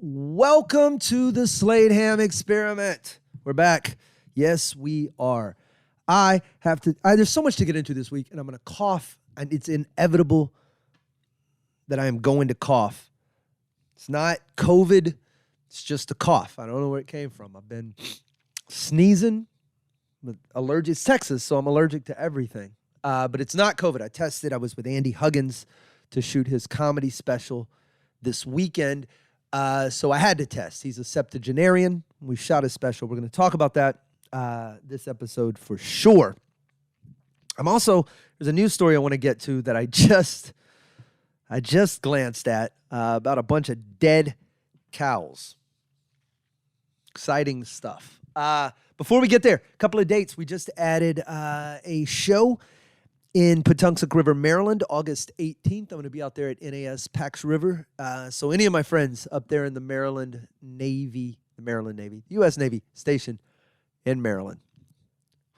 Welcome to the Slade Ham Experiment. We're back. Yes, we are. There's so much to get into this week, and I'm going to cough, and it's inevitable that I am going to cough. It's not COVID. It's just a cough. I don't know where it came from. I've been sneezing. I'm allergic. It's Texas, so I'm allergic to everything. But it's not COVID. I tested. I was with Andy Huggins to shoot his comedy special this weekend. So I had to test. He's a septuagenarian. We shot his special. We're going to talk about that this episode for sure. There's a news story I want to get to that I just glanced at about a bunch of dead cows. Exciting stuff. Before we get there, a couple of dates. We just added a show in Patuxent River, Maryland, August 18th. I'm going to be out there at NAS Pax River. So any of my friends up there in the Maryland Navy, U.S. Navy station in Maryland.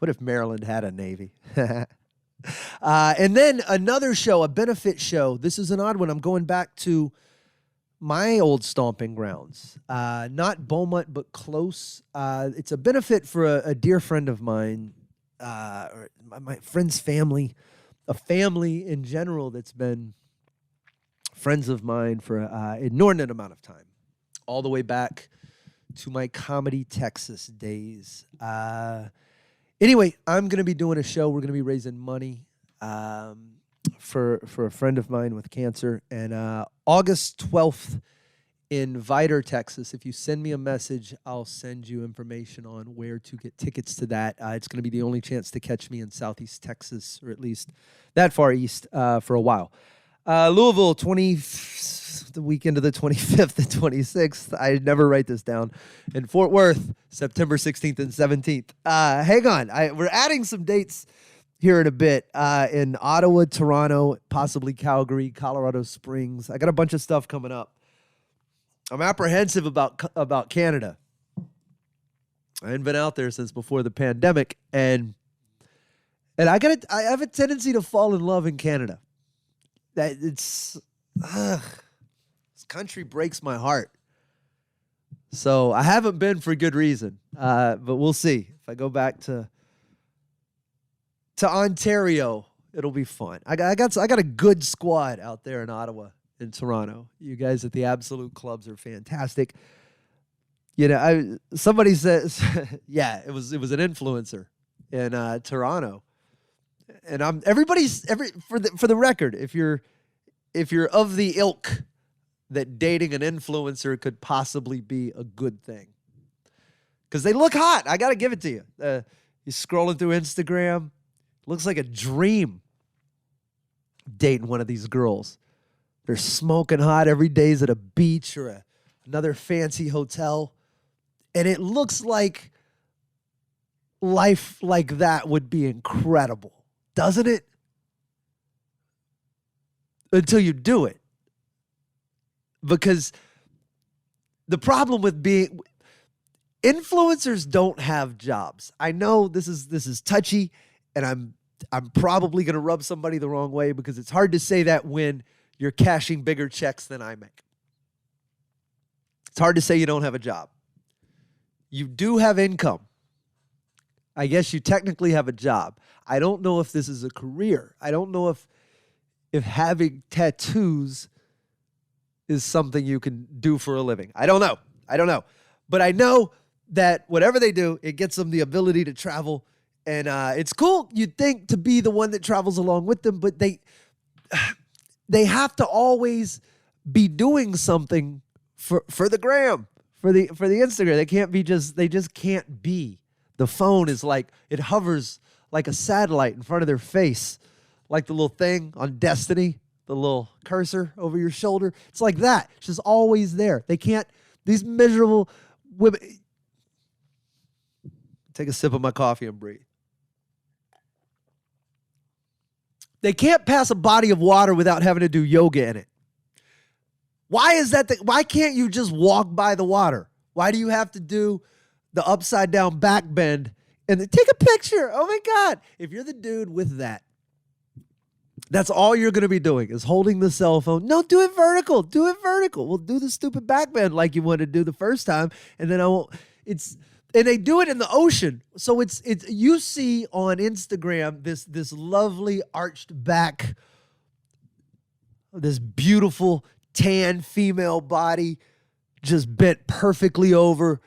What if Maryland had a Navy? And then another show, a benefit show. This is an odd one. I'm going back to my old stomping grounds. Not Beaumont, but close. It's a benefit for a dear friend of mine, or my friend's family, a family in general that's been friends of mine for an inordinate amount of time, all the way back to my Comedy Texas days. Anyway, I'm going to be doing a show. We're going to be raising money for a friend of mine with cancer. And August 12th in Vidor, Texas. If you send me a message, I'll send you information on where to get tickets to that. It's going to be the only chance to catch me in Southeast Texas, or at least that far east for a while. Louisville, the weekend of the 25th and 26th. I never write this down. And Fort Worth, September 16th and 17th. Hang on. We're adding some dates here in a bit in Ottawa, Toronto, possibly Calgary, Colorado Springs. I got a bunch of stuff coming up. I'm apprehensive about Canada. I hadn't been out there since before the pandemic, and I have a tendency to fall in love in Canada. This country breaks my heart. So I haven't been for good reason, but we'll see. If I go back to Ontario, it'll be fun. I got a good squad out there in Ottawa. In Toronto, you guys at the Absolute Clubs are fantastic. You know, somebody says, yeah, it was an influencer in Toronto, and for the record, if you're of the ilk that dating an influencer could possibly be a good thing, because they look hot. I got to give it to you. You're scrolling through Instagram, looks like a dream dating one of these girls. They're smoking hot every day's at a beach or another fancy hotel. And it looks like life like that would be incredible, doesn't it? Until you do it. Because the problem with influencers don't have jobs. I know this is touchy, and I'm probably going to rub somebody the wrong way, because it's hard to say that when you're cashing bigger checks than I make. It's hard to say you don't have a job. You do have income. I guess you technically have a job. I don't know if this is a career. I don't know if having tattoos is something you can do for a living. I don't know. But I know that whatever they do, it gets them the ability to travel. And it's cool, you'd think, to be the one that travels along with them, but they have to always be doing something for the gram, for the Instagram. They just can't be. The phone is like, it hovers like a satellite in front of their face, like the little thing on Destiny, the little cursor over your shoulder. It's like that. It's just always there. They can't, these miserable women. Take a sip of my coffee and breathe. They can't pass a body of water without having to do yoga in it. Why is that? Why can't you just walk by the water? Why do you have to do the upside down back bend and then take a picture? Oh my God. If you're the dude with that, That's all you're going to be doing is holding the cell phone. No, do it vertical. Do it vertical. We'll do the stupid back bend like you wanted to do the first time. And then and they do it in the ocean. So it's you see on Instagram this lovely arched back, this beautiful tan female body just bent perfectly over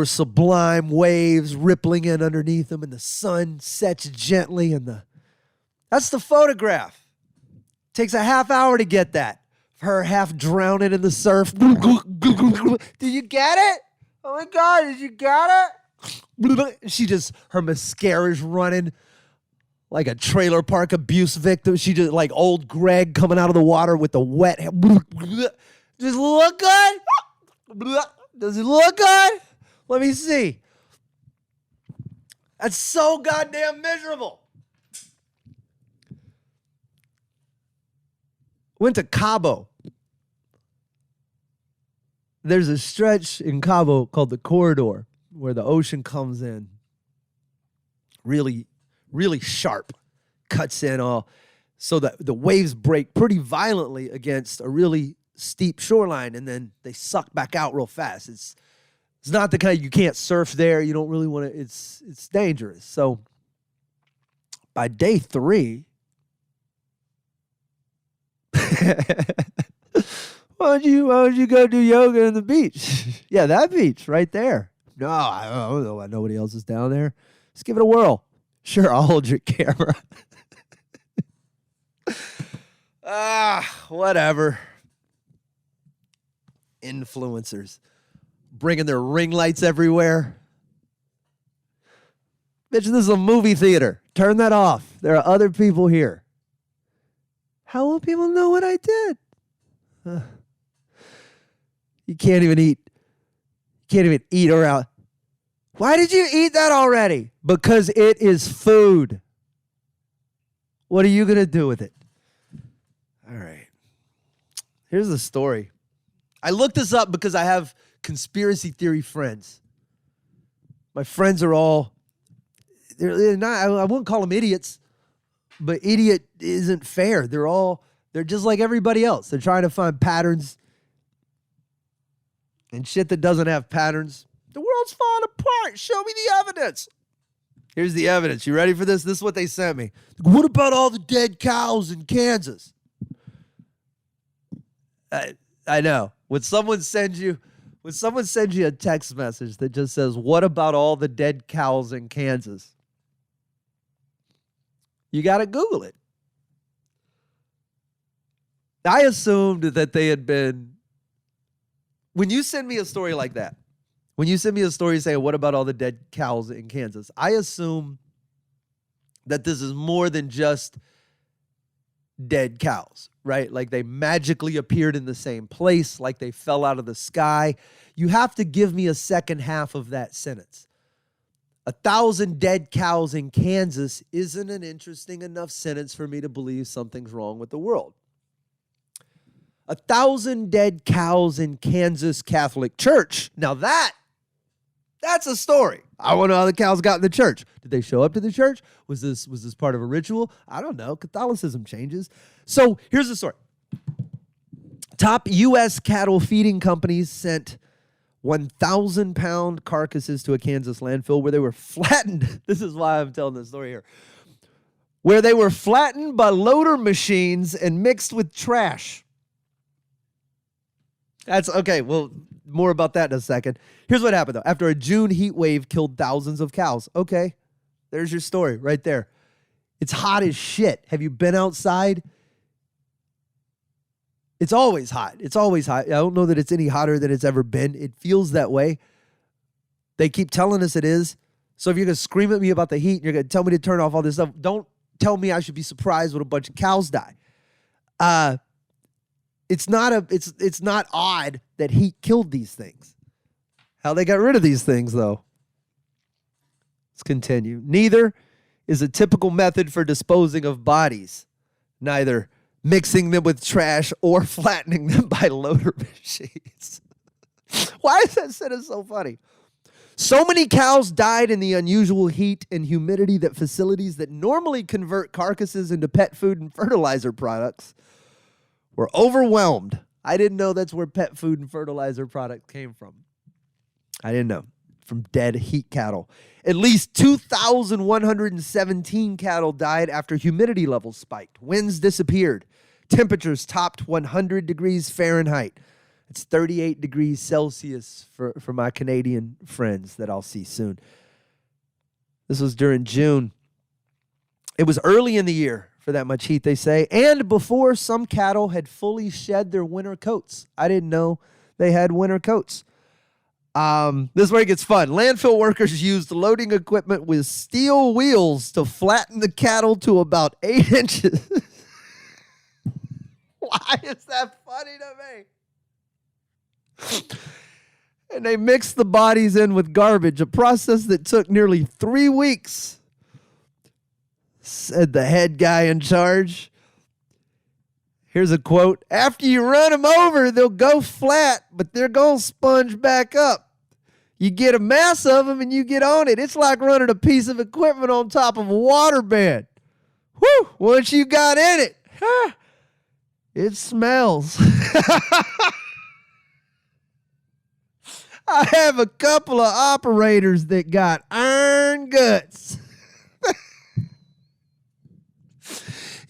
sublime waves rippling in underneath them, and the sun sets gently, and that's the photograph. Takes a half hour to get that. Her half drowning in the surf. Did you get it? Oh my God, did you get it? Her mascara's running like a trailer park abuse victim. She just like old Greg coming out of the water with the wet hair. Does it look good? Does it look good? Let me see. That's so goddamn miserable. Went to Cabo. There's a stretch in Cabo called the Corridor where the ocean comes in really, really sharp, cuts in all, so that the waves break pretty violently against a really steep shoreline, and then they suck back out real fast. It's not the kind you can't surf there. You don't really want to. It's dangerous. So by day 3. Why don't you go do yoga in the beach? Yeah, that beach right there. No, I don't know. Nobody else is down there. Just give it a whirl. Sure, I'll hold your camera. Whatever. Influencers bringing their ring lights everywhere. Bitch, this is a movie theater. Turn that off. There are other people here. How will people know what I did? You can't even eat. You can't even eat around. Why did you eat that already? Because it is food. What are you going to do with it? All right. Here's the story. I looked this up because I have conspiracy theory friends. My friends are all, they're not, I wouldn't call them idiots, but idiot isn't fair. They're just like everybody else. They're trying to find patterns and shit that doesn't have patterns. The world's falling apart. Show me the evidence. Here's the evidence. You ready for this? This is what they sent me. What about all the dead cows in Kansas? I know. When someone sends you a text message that just says, "What about all the dead cows in Kansas?" You got to Google it. I assumed that they had been. When you send me a story like that, when you send me a story saying, "What about all the dead cows in Kansas?" I assume that this is more than just dead cows, right? Like they magically appeared in the same place, like they fell out of the sky. You have to give me a second half of that sentence. 1,000 dead cows in Kansas isn't an interesting enough sentence for me to believe something's wrong with the world. 1,000 dead cows in Kansas Catholic Church. Now that's a story. I want to know how the cows got in the church. Did they show up to the church? Was this part of a ritual? I don't know. Catholicism changes. So here's the story. Top U.S. cattle feeding companies sent 1,000-pound carcasses to a Kansas landfill where they were flattened. This is why I'm telling this story here. Where they were flattened by loader machines and mixed with trash. That's okay. Well, more about that in a second. Here's what happened, though. After a June heat wave killed thousands of cows. Okay, there's your story right there. It's hot as shit. Have you been outside? It's always hot. It's always hot. I don't know that it's any hotter than it's ever been. It feels that way. They keep telling us it is. So if you're going to scream at me about the heat and you're going to tell me to turn off all this stuff, don't tell me I should be surprised when a bunch of cows die. It's not odd that heat killed these things. How they got rid of these things, though. Let's continue. Neither is a typical method for disposing of bodies. Neither mixing them with trash or flattening them by loader machines. Why is that sentence so funny? So many cows died in the unusual heat and humidity that facilities that normally convert carcasses into pet food and fertilizer products were overwhelmed. I didn't know that's where pet food and fertilizer product came from. I didn't know. From dead heat cattle. At least 2,117 cattle died after humidity levels spiked. Winds disappeared. Temperatures topped 100 degrees Fahrenheit. It's 38 degrees Celsius for my Canadian friends that I'll see soon. This was during June. It was early in the year for that much heat, they say, and before some cattle had fully shed their winter coats. I didn't know they had winter coats. This is where it gets fun. Landfill workers used loading equipment with steel wheels to flatten the cattle to about 8 inches. Why is that funny to me? And they mixed the bodies in with garbage, a process that took nearly 3 weeks, said the head guy in charge. Here's a quote. After you run them over, they'll go flat, but they're going to sponge back up. You get a mass of them and you get on it. It's like running a piece of equipment on top of a waterbed. Whew, once you got in it, it smells. I have a couple of operators that got iron guts.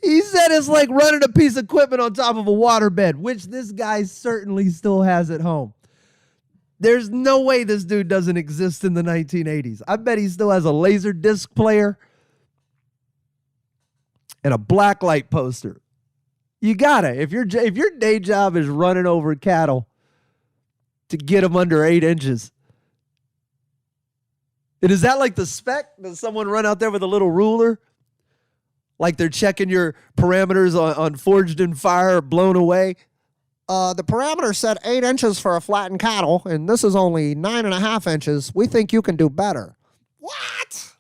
He said it's like running a piece of equipment on top of a waterbed, which this guy certainly still has at home. There's no way this dude doesn't exist in the 1980s. I bet he still has a laser disc player and a blacklight poster. You gotta. If your day job is running over cattle to get them under 8 inches. And is that like the spec? Does someone run out there with a little ruler? Like they're checking your parameters on Forged in Fire or Blown Away? The parameter said 8 inches for a flattened cattle, and this is only 9.5 inches. We think you can do better. What?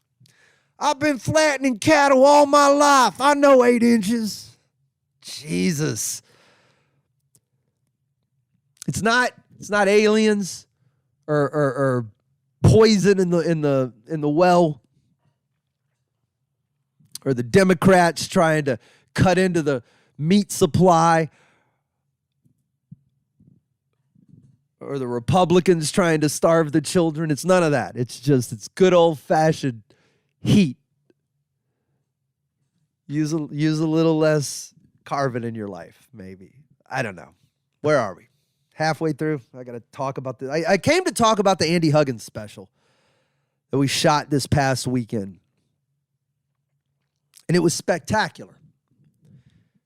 I've been flattening cattle all my life. I know 8 inches. Jesus. It's not aliens or poison in the well, or the Democrats trying to cut into the meat supply, or the Republicans trying to starve the children. It's none of that. It's good old-fashioned heat. Use a little less carbon in your life, maybe. I don't know. Where are we? Halfway through. I got to talk about this. I came to talk about the Andy Huggins special that we shot this past weekend. And it was spectacular.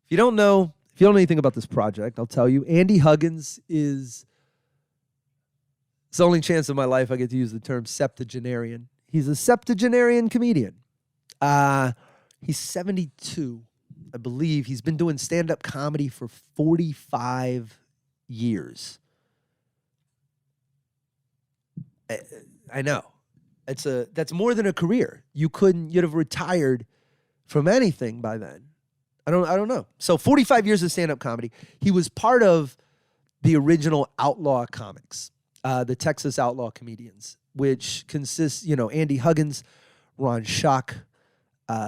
If you don't know anything about this project, I'll tell you. Andy Huggins is... It's the only chance in my life I get to use the term septuagenarian. He's a septuagenarian comedian. He's 72, I believe. He's been doing stand-up comedy for 45 years. I know. That's more than a career. You'd have retired from anything by then. I don't know. So 45 years of stand-up comedy. He was part of the original Outlaw Comics, the Texas Outlaw Comedians, which consists, Andy Huggins, Ron Schock,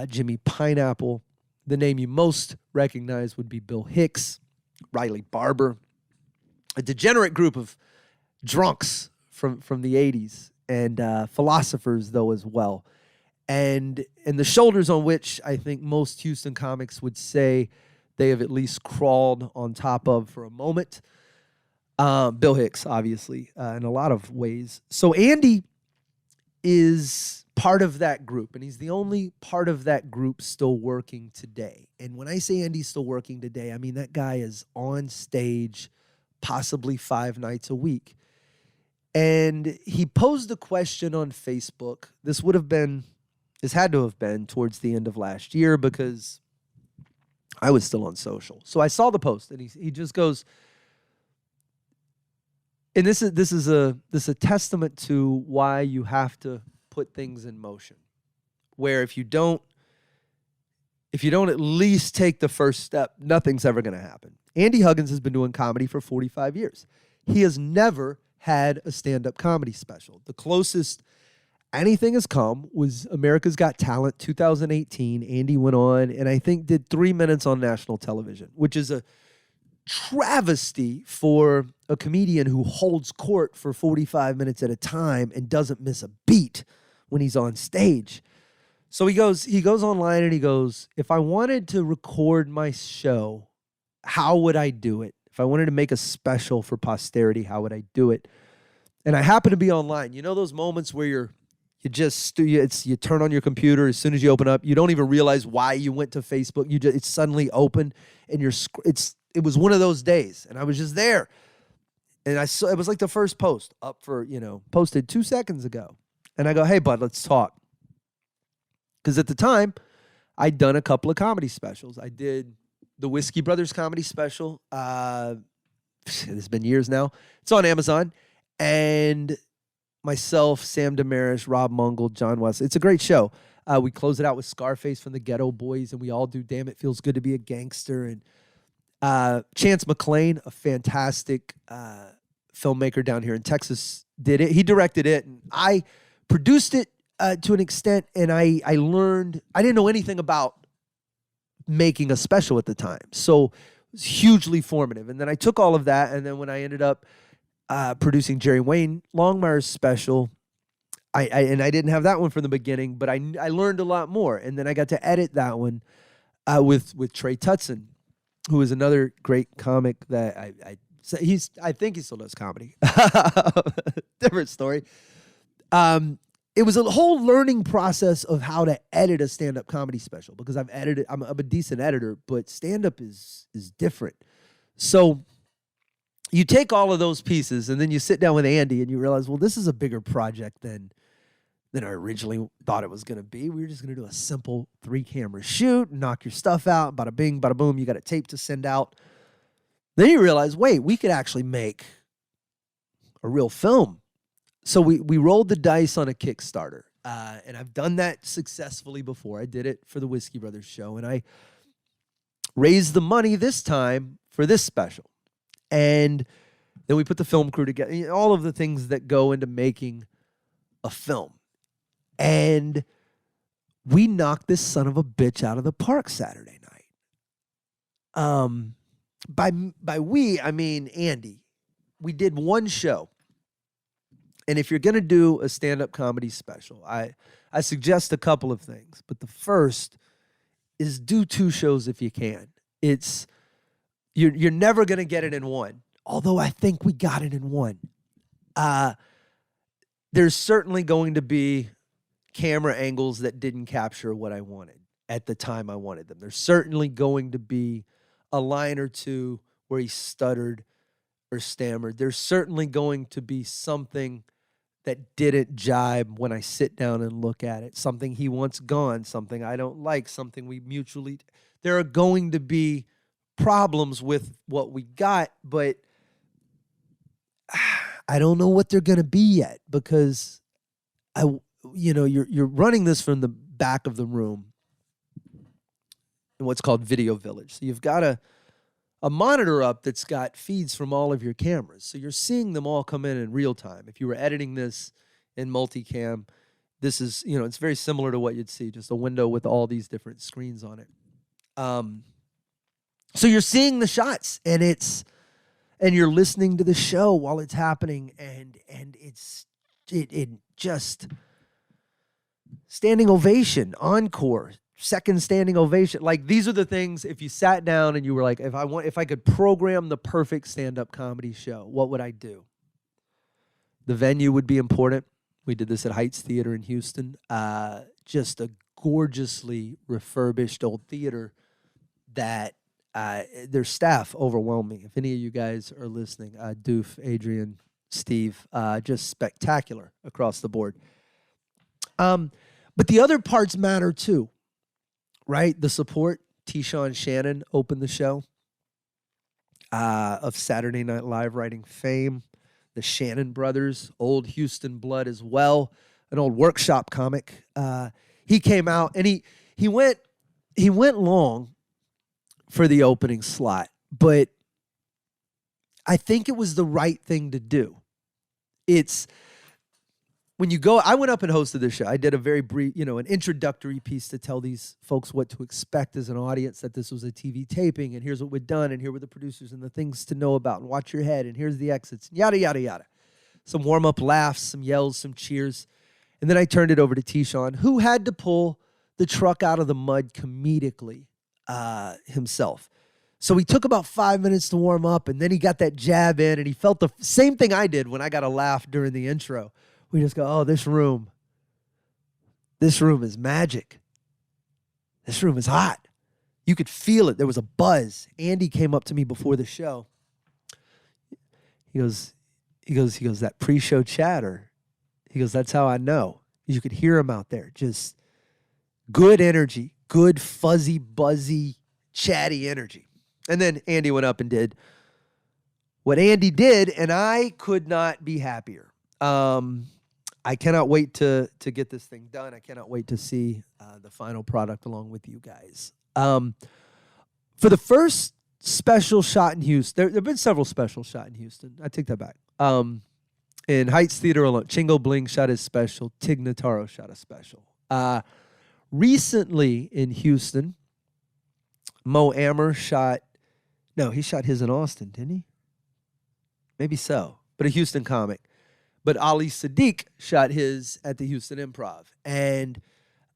Jimmy Pineapple. The name you most recognize would be Bill Hicks, Riley Barber, a degenerate group of drunks from the 80s, and philosophers, though, as well. And the shoulders on which I think most Houston comics would say they have at least crawled on top of for a moment. Bill Hicks, obviously, in a lot of ways. So Andy is part of that group, and he's the only part of that group still working today. And when I say Andy's still working today, I mean that guy is on stage possibly 5 nights a week. And he posed a question on Facebook. This had to have been towards the end of last year because I was still on social. So I saw the post, and he just goes, and this is a testament to why you have to put things in motion. Where if you don't at least take the first step, nothing's ever going to happen. Andy Huggins has been doing comedy for 45 years. He has never had a stand-up comedy special. The closest anything has come was America's Got Talent 2018. Andy went on and I think did 3 minutes on national television, which is a travesty for a comedian who holds court for 45 minutes at a time and doesn't miss a beat when he's on stage. So he goes online and he goes, if I wanted to record my show, how would I do it? If I wanted to make a special for posterity, how would I do it? And I happen to be online. You know those moments where you turn on your computer as soon as you open up, you don't even realize why you went to Facebook. It's suddenly open and it was one of those days, and I was just there. And it was like the first post up for, posted 2 seconds ago. And I go, hey, bud, let's talk. Because at the time, I'd done a couple of comedy specials. I did the Whiskey Brothers comedy special. It's been years now. It's on Amazon. And myself, Sam Damaris, Rob Mungle, John West. It's a great show. We close it out with Scarface from the Ghetto Boys, and we all do Damn It Feels Good to Be a Gangster. And Chance McClain, a fantastic filmmaker down here in Texas, did it. He directed it, and I produced it to an extent, and I learned, I didn't know anything about making a special at the time, so it was hugely formative. And then I took all of that, and then when I ended up producing Jerry Wayne Longmire's special, I didn't have that one from the beginning, but I learned a lot more, and then I got to edit that one with Trey Tutson, who is another great comic that I think he still does comedy. Different story. It was a whole learning process of how to edit a stand-up comedy special, because I'm a decent editor, but stand-up is different. So you take all of those pieces and then you sit down with Andy and you realize, well, this is a bigger project than I originally thought it was going to be. We were just going to do a simple 3-camera shoot, knock your stuff out, bada bing, bada boom. You got a tape to send out. Then you realize, wait, we could actually make a real film. So we rolled the dice on a Kickstarter, and I've done that successfully before. I did it for the Whiskey Brothers show, and I raised the money this time for this special. And then we put the film crew together, all of the things that go into making a film. And we knocked this son of a bitch out of the park Saturday night. By we, I mean Andy. We did one show. And if you're going to do a stand-up comedy special, I suggest a couple of things. But the first is do 2 shows if you can. You're never going to get it in one, although I think we got it in one. There's certainly going to be camera angles that didn't capture what I wanted at the time I wanted them. There's certainly going to be a line or two where he stuttered or stammered. There's certainly going to be something that didn't jibe when I sit down and look at it. Something he wants gone, something I don't like, something we mutually... There are going to be problems with what we got, but I don't know what they're going to be yet, because you're running this from the back of the room in what's called Video Village. So you've got a monitor up that's got feeds from all of your cameras. So you're seeing them all come in real time. If you were editing this in multicam, this is, it's very similar to what you'd see, just a window with all these different screens on it. So you're seeing the shots, and you're listening to the show while it's happening, and it just standing ovation, encore, second standing ovation. Like, these are the things, if you sat down and you were like, if I could program the perfect stand-up comedy show, what would I do? The venue would be important. We did this at Heights Theater in Houston. Just a gorgeously refurbished old theater that their staff overwhelmed me. If any of you guys are listening, Doof, Adrian, Steve, just spectacular across the board. But the other parts matter too, right? The support. T-Shawn Shannon opened the show of Saturday Night Live writing fame. The Shannon brothers, old Houston blood as well, an old workshop comic. He came out and he went long for the opening slot, but I think it was the right thing to do. It's when you go, I went up and hosted this show. I did a very brief, an introductory piece to tell these folks what to expect as an audience, that this was a TV taping, and here's what we'd done, and here were the producers and the things to know about, and watch your head, and here's the exits, yada, yada, yada. Some warm-up laughs, some yells, some cheers. And then I turned it over to T-Shawn, who had to pull the truck out of the mud comedically himself. So he took about 5 minutes to warm up, and then he got that jab in, and he felt the same thing I did when I got a laugh during the intro. We just go, oh, this room is magic. This room is hot. You could feel it. There was a buzz. Andy came up to me before the show. He goes, that pre-show chatter. He goes, that's how I know. You could hear him out there. Just good energy, good fuzzy, buzzy, chatty energy. And then Andy went up and did what Andy did, and I could not be happier. I cannot wait to get this thing done. I cannot wait to see the final product along with you guys. For the first special shot in Houston, there have been several special shot in Houston. I take that back. In Heights Theater alone, Chingo Bling shot his special. Tig Notaro shot a special. Recently in Houston, Mo Amer shot his in Austin, didn't he? Maybe so, but a Houston comic. But Ali Sadiq shot his at the Houston Improv. And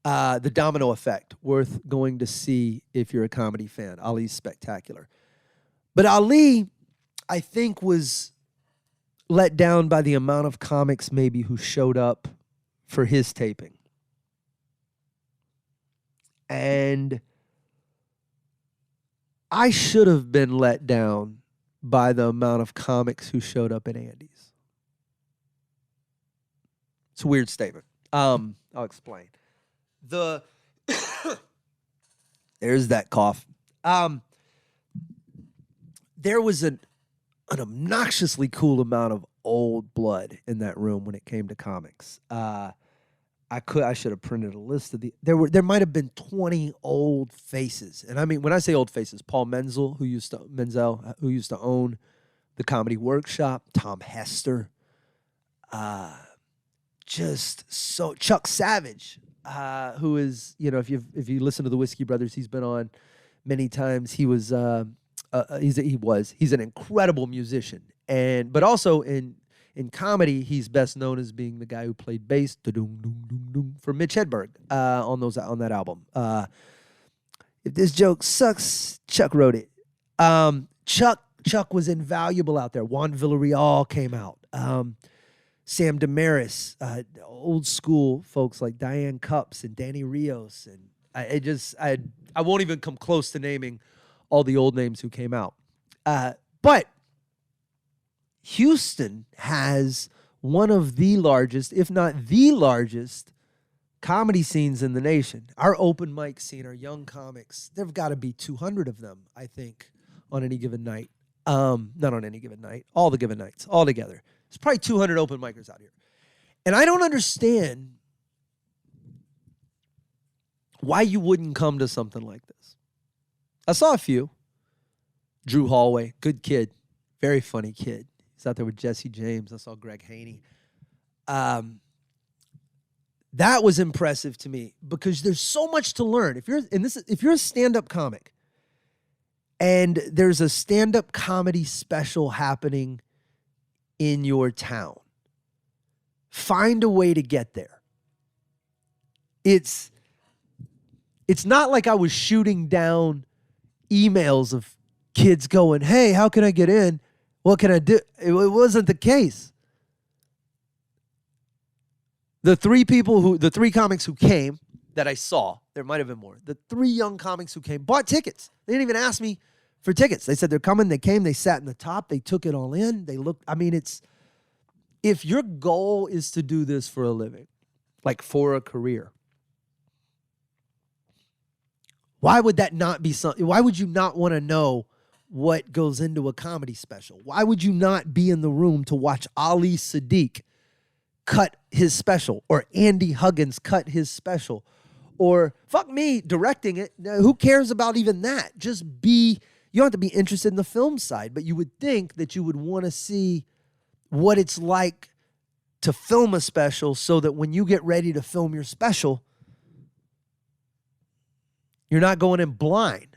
The Domino Effect, worth going to see if you're a comedy fan. Ali's spectacular. But Ali, I think, was let down by the amount of comics maybe who showed up for his taping. And I should have been let down by the amount of comics who showed up at Andy's. It's a weird statement. I'll explain. There's that cough. There was an obnoxiously cool amount of old blood in that room when it came to comics. I should have printed a list of there might have been 20 old faces. And I mean, when I say old faces, Paul Menzel, who used to own the Comedy Workshop, Tom Hester, Chuck Savage, who is, if you listen to the Whiskey Brothers, he's been on many times. He's an incredible musician, but also in comedy, he's best known as being the guy who played bass for Mitch Hedberg on that album. If this joke sucks, Chuck wrote it. Chuck was invaluable out there. Juan Villarreal came out. Sam Damaris, old school folks like Diane Cups and Danny Rios, and I won't even come close to naming all the old names who came out. But Houston has one of the largest, if not the largest, comedy scenes in the nation. Our open mic scene, our young comics, there've got to be 200 of them, I think, on any given night. Not on any given night, all the given nights, all together. There's probably 200 open micers out here. And I don't understand why you wouldn't come to something like this. I saw a few. Drew Hallway, good kid, very funny kid. He's out there with Jesse James. I saw Greg Haney. That was impressive to me because there's so much to learn. If you're a stand-up comic and there's a stand-up comedy special happening in your town, find a way to get there. It's not like I was shooting down emails of kids going, hey, how can I get in? What can I do? It wasn't the case. The three comics who came that I saw, there might have been more. The three young comics who came bought tickets. They didn't even ask me for tickets. They said they're coming. They came. They sat in the top. They took it all in. They looked. I mean, if your goal is to do this for a living, like for a career, why would that not be something? Why would you not want to know what goes into a comedy special? Why would you not be in the room to watch Ali Sadiq cut his special, or Andy Huggins cut his special, or fuck me directing it? Who cares about even that? You don't have to be interested in the film side, but you would think that you would want to see what it's like to film a special so that when you get ready to film your special, you're not going in blind.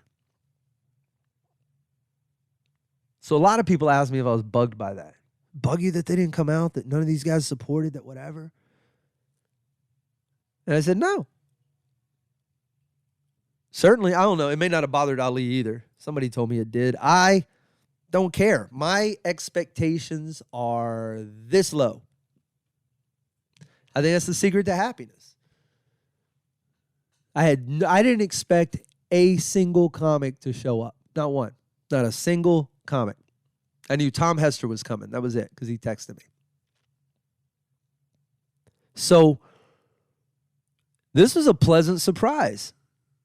So a lot of people ask me if I was bugged by that. Bug you that they didn't come out, that none of these guys supported, that whatever? And I said, no. Certainly, I don't know. It may not have bothered Ali either. Somebody told me it did. I don't care. My expectations are this low. I think that's the secret to happiness. I didn't expect a single comic to show up. Not one. Not a single comic. I knew Tom Hester was coming. That was it, because he texted me. So this was a pleasant surprise.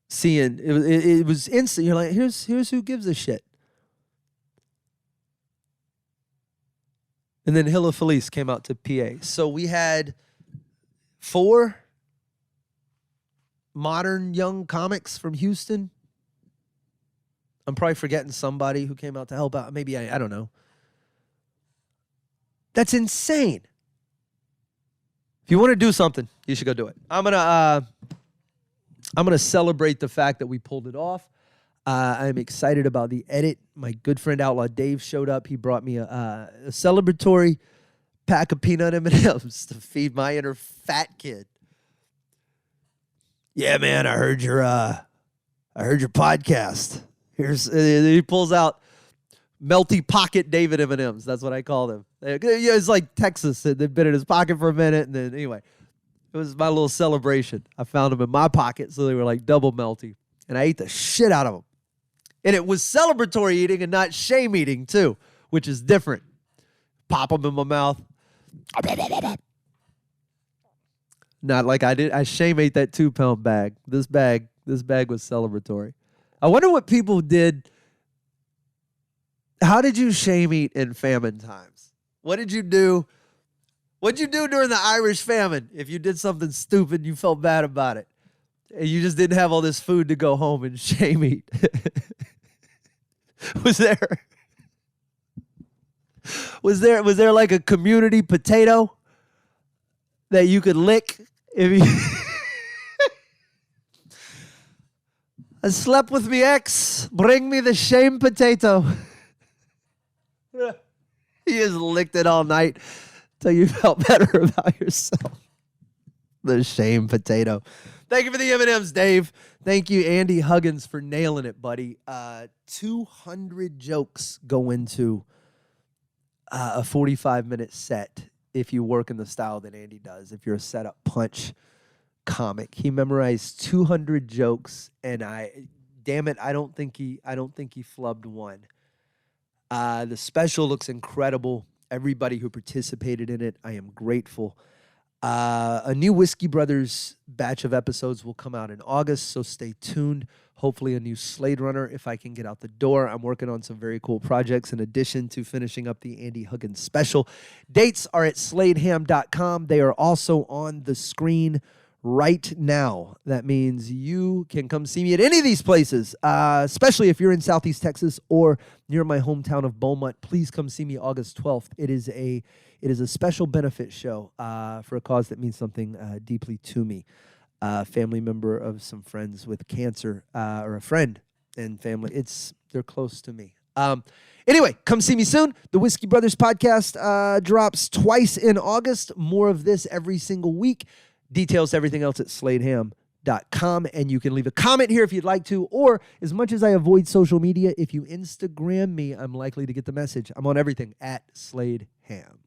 Seeing it was instant. You're like, here's who gives a shit. And then Hilla Felice came out to PA. So we had 4 modern young comics from Houston. I'm probably forgetting somebody who came out to help out. Maybe I don't know. That's insane. If you want to do something, you should go do it. I'm gonna celebrate the fact that we pulled it off. I'm excited about the edit. My good friend Outlaw Dave showed up. He brought me a celebratory pack of peanut M&Ms to feed my inner fat kid. Yeah, man, I heard your podcast. He pulls out melty pocket David M&Ms. That's what I call them. It's like Texas. They've been in his pocket for a minute, and then anyway, it was my little celebration. I found them in my pocket, so they were like double melty, and I ate the shit out of them. And it was celebratory eating and not shame eating too, which is different. Pop them in my mouth. Not like I did. I shame ate that 2-pound bag. This bag was celebratory. I wonder what people did. How did you shame eat in famine times? What did you do? What did you do during the Irish famine? If you did something stupid, you felt bad about it, and you just didn't have all this food to go home and shame eat. Was there like a community potato that you could lick if you I slept with me ex, bring me the shame potato. You just licked it all night till you felt better about yourself. The shame potato. Thank you for the M&Ms, Dave. Thank you, Andy Huggins, for nailing it, buddy. 200 jokes go into a 45-minute set if you work in the style that Andy does. If you're a setup punch comic, he memorized 200 jokes, and I don't think he flubbed one. The special looks incredible. Everybody who participated in it, I am grateful. A new Whiskey Brothers batch of episodes will come out in August, so stay tuned. Hopefully a new Slade runner if I can get out the door. I'm working on some very cool projects in addition to finishing up the Andy Huggins special. Dates are at sladeham.com. They are also on the screen right now. That means you can come see me at any of these places, especially if you're in Southeast Texas or near my hometown of Beaumont. Please come see me August 12th. It is a special benefit show for a cause that means something deeply to me. Family member of some friends with cancer, or a friend and family. They're close to me. Anyway, come see me soon. The Whiskey Brothers podcast drops twice in August. More of this every single week. Details, everything else at sladeham.com. And you can leave a comment here if you'd like to, or as much as I avoid social media, if you Instagram me, I'm likely to get the message. I'm on everything at Slade Ham.